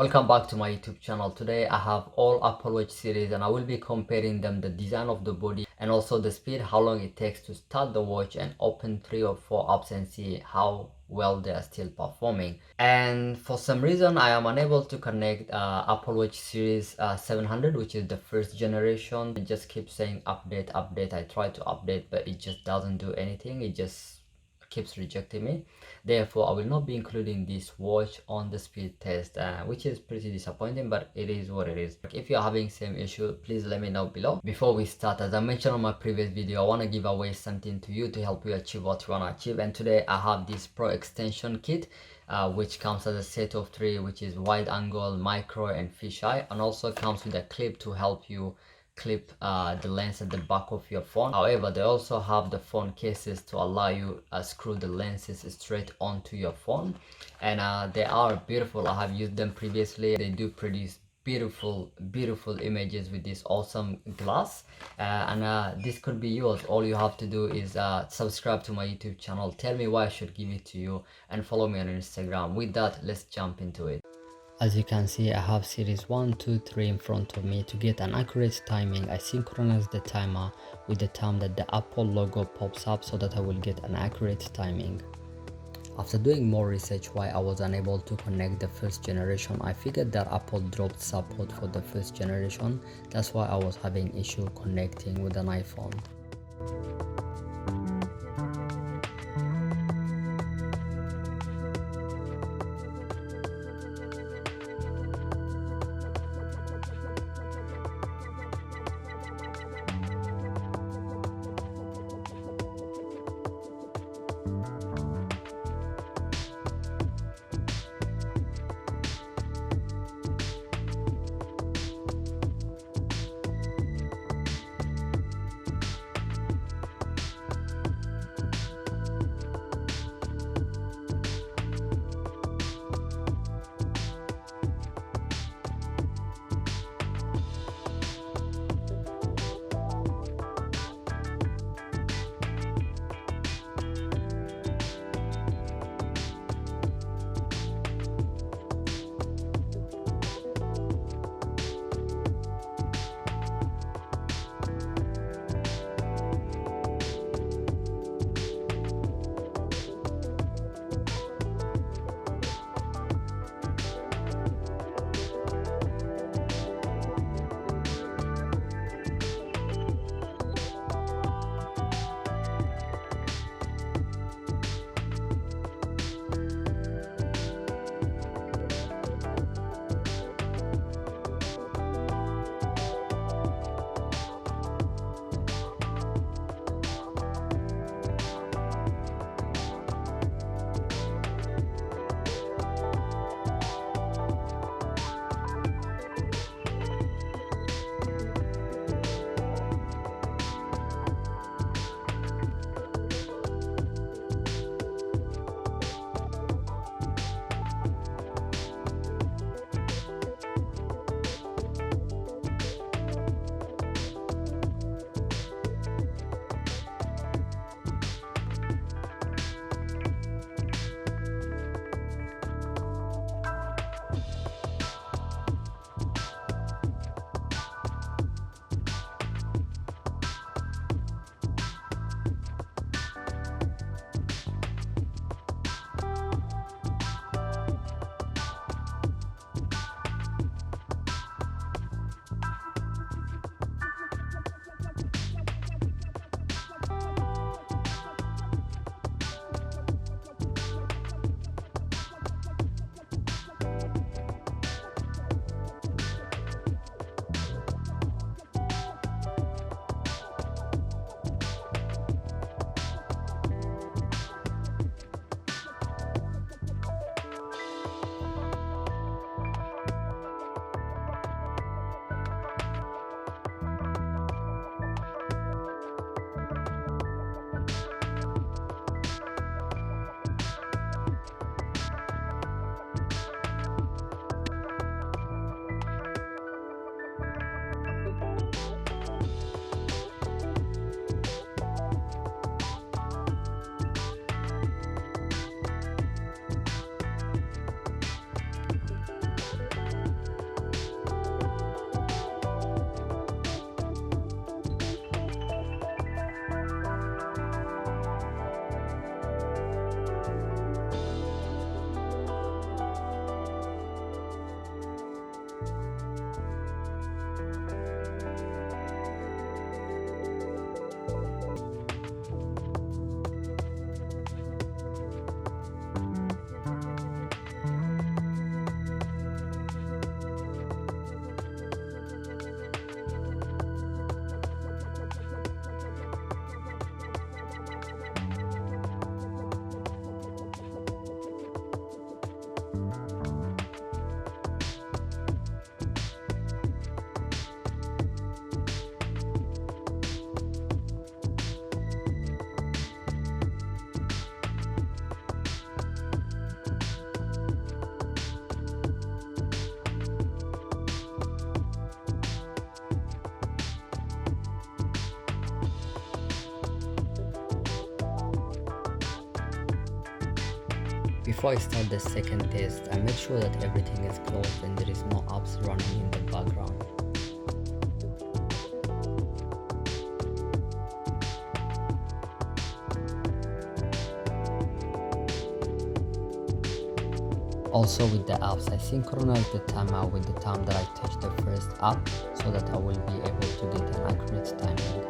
Welcome back to my YouTube channel. Today I have all Apple Watch series and I will be comparing them, the design of the body and also the speed, how long it takes to start the watch and open 3 or 4 apps and see how well they are still performing. And for some reason I am unable to connect Apple Watch series 700, which is the first generation. It just keeps saying update, update. I try to update but it just doesn't do anything. It just keeps rejecting me. Therefore I will not be including this watch on the speed test, which is pretty disappointing, but it is what it is. If you're having same issue, please let me know below. Before we start, as I mentioned on my previous video, I want to give away something to you to help you achieve what you want to achieve. And today I have this pro extension kit, which comes as a set of 3, which is wide angle, micro and fisheye, and also comes with a clip to help you clip the lens at the back of your phone. However, they also have the phone cases to allow you screw the lenses straight onto your phone, and they are beautiful. I have used them previously. They do produce beautiful images with this awesome glass, and this could be yours. All you have to do is subscribe to my YouTube channel, tell me why I should give it to you, and follow me on Instagram. With that, let's jump into it. As you can see, I have series 1, 2, 3 in front of me. To get an accurate timing, I synchronize the timer with the time that the Apple logo pops up so that I will get an accurate timing. After doing more research why I was unable to connect the first generation, I figured that Apple dropped support for the first generation. That's why I was having issue connecting with an iPhone. Before I start the second test, I make sure that everything is closed and there is no apps running in the background. Also with the apps, I synchronize the timer with the time that I touch the first app so that I will be able to get an accurate timing.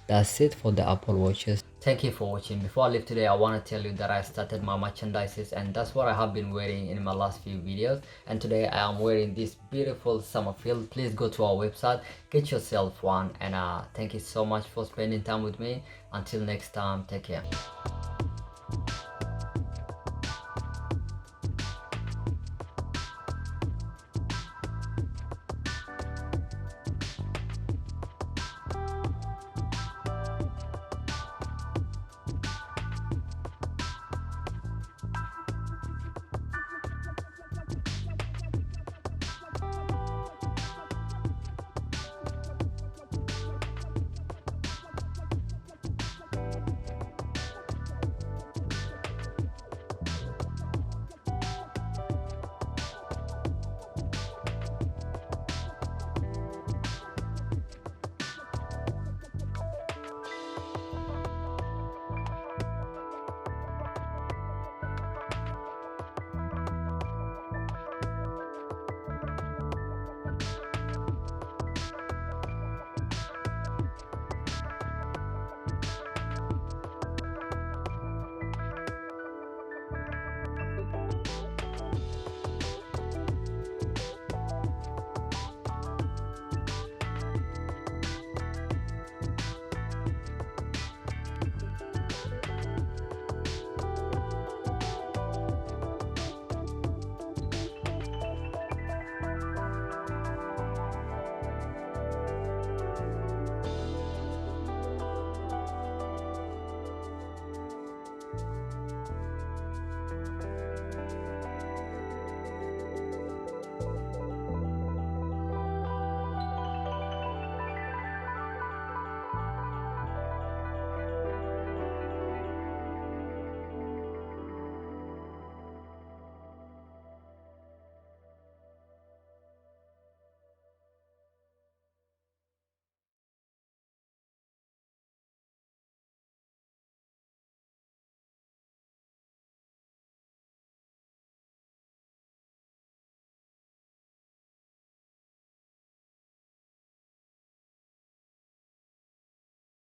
That's it for the Apple Watches. Thank you for watching. Before I leave today, I want to tell you that I started my merchandises and that's what I have been wearing in my last few videos. And today I am wearing this beautiful summer feel. Please go to our website, get yourself one, and thank you so much for spending time with me. Until next time, take care.